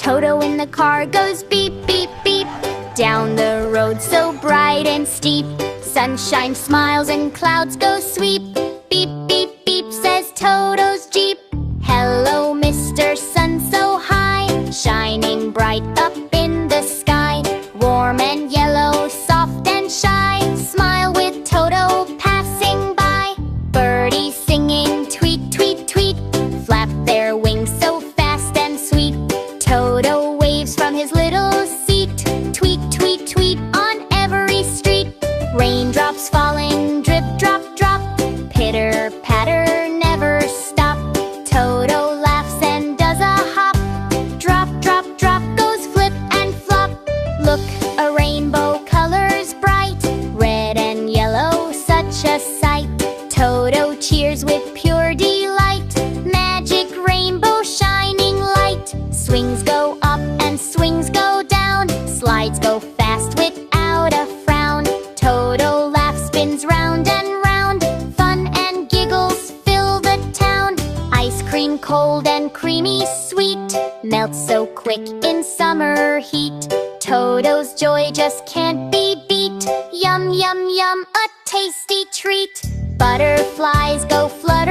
Toto in the car goes beep, beep, beep. Down the road so bright and steep, sunshine smiles and clouds go sweep. Beep, beep, beep, says Toto's Jeep. Hello, Mr. Sun so high, shining bright up in the sky. Warm and yellow, soft and shy, smile with Toto passing by. Birdies singing tweet, tweet, tweet, flap their wings so fast and sweet. Toto waves from his little seat, tweet, tweet, tweet on every street. Raindrops falling, drip, drop, drop, pitter, patter, never stop. Toto laughs and does a hop, drop, drop, drop goes flip and flop. Look, a rainbow colors bright, red and yellow, such a sight. Toto cheers with pure delight, magic rainbow shining light. Swings go up and swings go down, slides go fast without a frown. Toto laughs, spins round and round, fun and giggles fill the town. Ice cream cold and creamy sweet, melts so quick in summer heat. Toto's joy just can't be beat, yum, yum, yum, a tasty treat. Butterflies go flutter